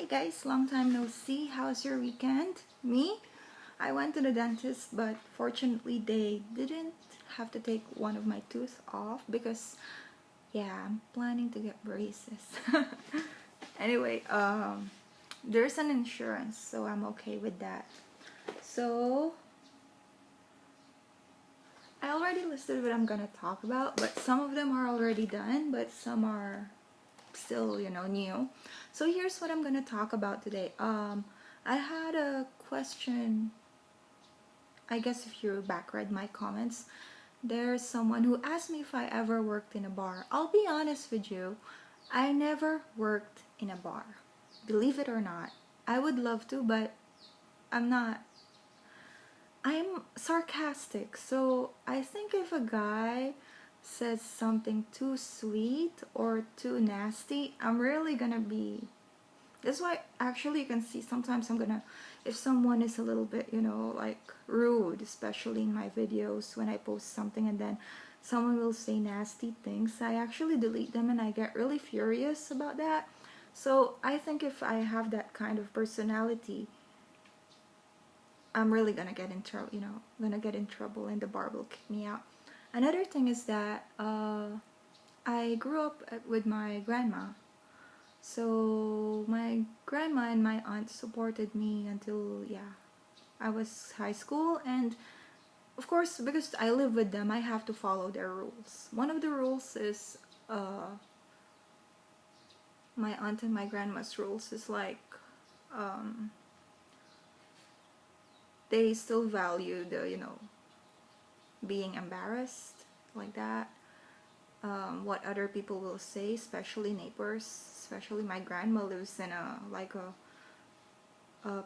guys, long time no see. How's your weekend? Me? I went to the dentist, but fortunately they didn't have to take one of my tooth off because yeah, I'm planning to get braces. Anyway, there's an insurance, so I'm okay with that. So I already listed what I'm gonna talk about, but some of them are already done, but some are still, new. So here's what I'm gonna talk about today. I had a question. I guess if you back read my comments, there's someone who asked me if I ever worked in a bar. I'll be honest with you, I never worked in a bar. Believe it or not. I would love to, but I'm not. I'm sarcastic, so I think if a guy says something too sweet or too nasty, I'm really gonna be. That's why actually you can see sometimes I'm gonna, if someone is a little bit, like rude, especially in my videos when I post something and then someone will say nasty things, I actually delete them and I get really furious about that. So I think if I have that kind of personality, I'm really gonna get in trouble, gonna get in trouble and the bar will kick me out. Another thing is that I grew up with my grandma. So my grandma and my aunt supported me until, yeah, I was high school. And of course, because I live with them, I have to follow their rules. One of the rules is, my aunt and my grandma's rules is like, um, they still value the, being embarrassed like that. What other people will say, especially neighbors, especially my grandma lives in a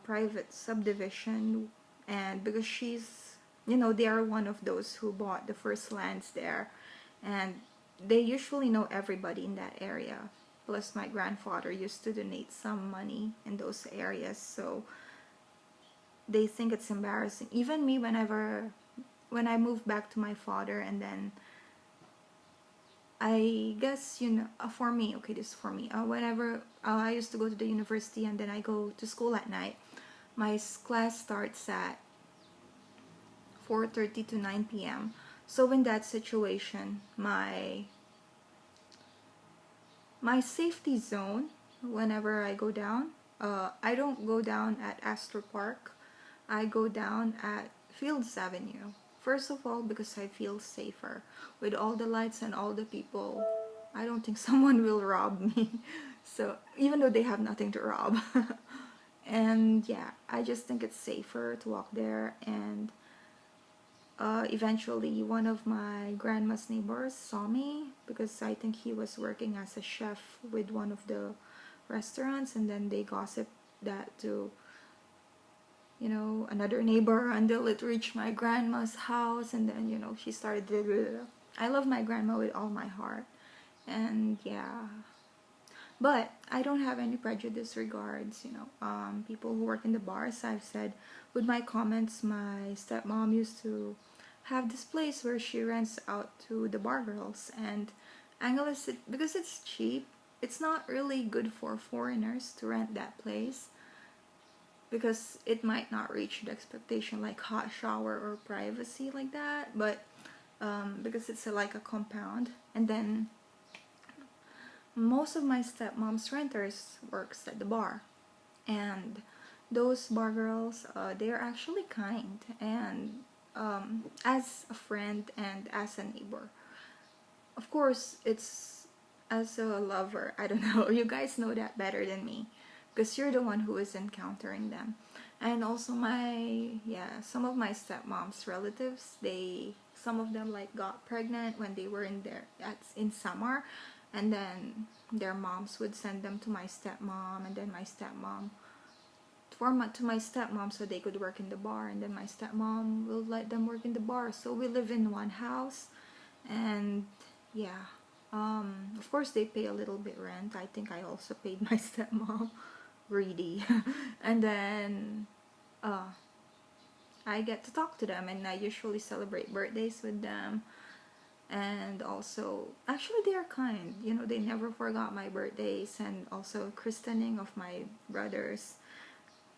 private subdivision, and because she's, they are one of those who bought the first lands there, and they usually know everybody in that area. Plus my grandfather used to donate some money in those areas, so they think it's embarrassing. Even me, when I moved back to my father, and then I guess, for me, okay, this is for me. Whenever I used to go to the university and then I go to school at night, my class starts at 4:30 to 9 p.m. So in that situation, my safety zone, whenever I go down, I don't go down at Astor Park. I go down at Fields Avenue. First of all, because I feel safer. With all the lights and all the people, I don't think someone will rob me. So, even though they have nothing to rob. And yeah, I just think it's safer to walk there. And eventually, one of my grandma's neighbors saw me because I think he was working as a chef with one of the restaurants, and then they gossiped that to another neighbor until it reached my grandma's house, and then she started. I love my grandma with all my heart, and yeah, but I don't have any prejudice regards people who work in the bars. I've said with my comments, my stepmom used to have this place where she rents out to the bar girls, and Angeles, because it's cheap, it's not really good for foreigners to rent that place because it might not reach the expectation like hot shower or privacy like that, but because it's like a compound. And then most of my stepmom's renters works at the bar, and those bar girls, they're actually kind, and as a friend and as a neighbor. Of course, it's as a lover, I don't know, you guys know that better than me because you're the one who is encountering them. And also some of my stepmom's relatives, some of them like got pregnant when they were in Samar, and then their moms would send them to my stepmom, and then my stepmom to my stepmom so they could work in the bar, and then my stepmom will let them work in the bar. So we live in one house, and yeah, of course they pay a little bit rent. I think I also paid my stepmom. Greedy. And then I get to talk to them, and I usually celebrate birthdays with them. And also, actually they are kind, you know, they never forgot my birthdays, and also christening of my brothers.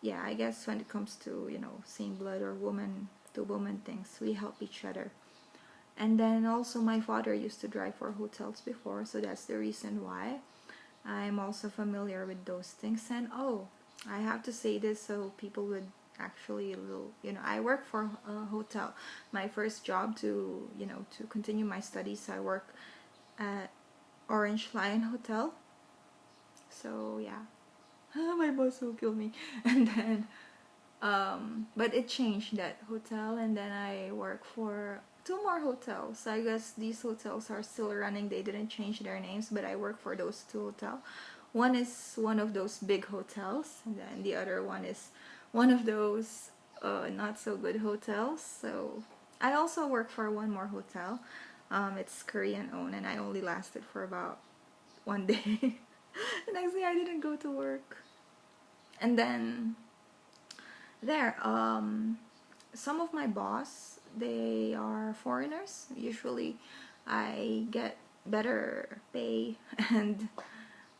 Yeah, I guess when it comes to, you know, same blood or woman to woman things, we help each other. And then also my father used to drive for hotels before, so that's the reason why I'm also familiar with those things. And oh, I have to say this so people would actually little, you know, I work for a hotel. My first job to, you know, to continue my studies, I work at Orange Lion Hotel. So yeah. My boss will kill me. And then but it changed, that hotel, and then I work for two more hotels. I guess these hotels are still running, they didn't change their names, but I work for those two hotels. One is one of those big hotels, and then the other one is one of those not so good hotels. So I also work for one more hotel. It's Korean owned, and I only lasted for about one day. The next day I didn't go to work. And then there, some of my boss, they are foreigners. Usually I get better pay and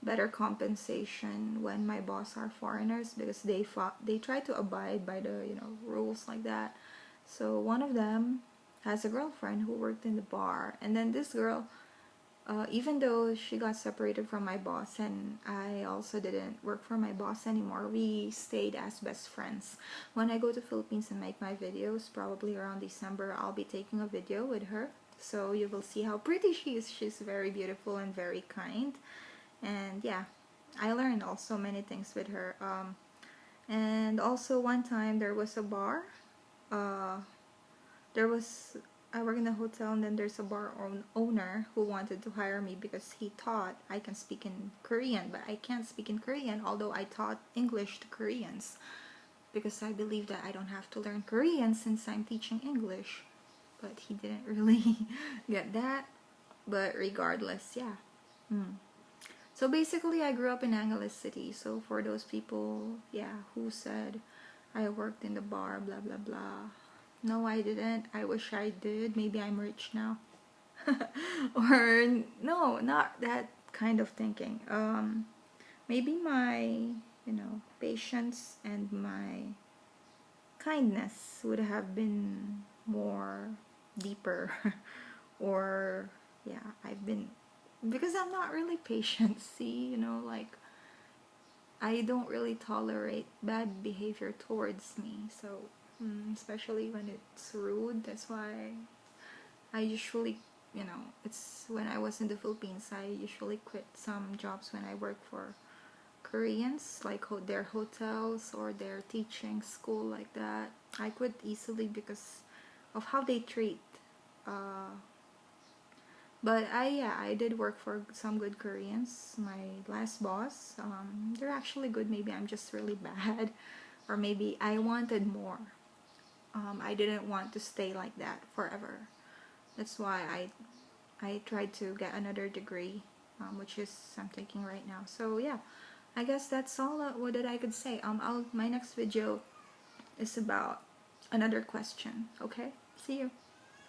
better compensation when my boss are foreigners, because they try to abide by the, you know, rules like that. So one of them has a girlfriend who worked in the bar, and then this girl, even though she got separated from my boss and I also didn't work for my boss anymore, we stayed as best friends. When I go to Philippines and make my videos, probably around December, I'll be taking a video with her. So you will see how pretty she is. She's very beautiful and very kind. And yeah, I learned also many things with her. And also one time there was a bar. Uh, there was I work in a hotel, and then there's a bar owner who wanted to hire me because he thought I can speak in Korean, but I can't speak in Korean, although I taught English to Koreans, because I believe that I don't have to learn Korean since I'm teaching English. But he didn't really get that. But regardless, yeah. So basically I grew up in Angeles City. So for those people, yeah, who said I worked in the bar, blah blah blah, no, I didn't. I wish I did. Maybe I'm rich now. Or no, not that kind of thinking. Maybe my, you know, patience and my kindness would have been more deeper. Or yeah, I've been, because I'm not really patient. See, you know, like I don't really tolerate bad behavior towards me. So especially when it's rude. That's why I usually, you know, it's when I was in the Philippines, I usually quit some jobs when I work for Koreans, like their hotels or their teaching school like that. I quit easily because of how they treat. Uh, but I did work for some good Koreans. My last boss, they're actually good. Maybe I'm just really bad, or maybe I wanted more. I didn't want to stay like that forever. That's why I tried to get another degree, which is I'm taking right now. So yeah, I guess that's all what that I could say. My next video is about another question. Okay, see you.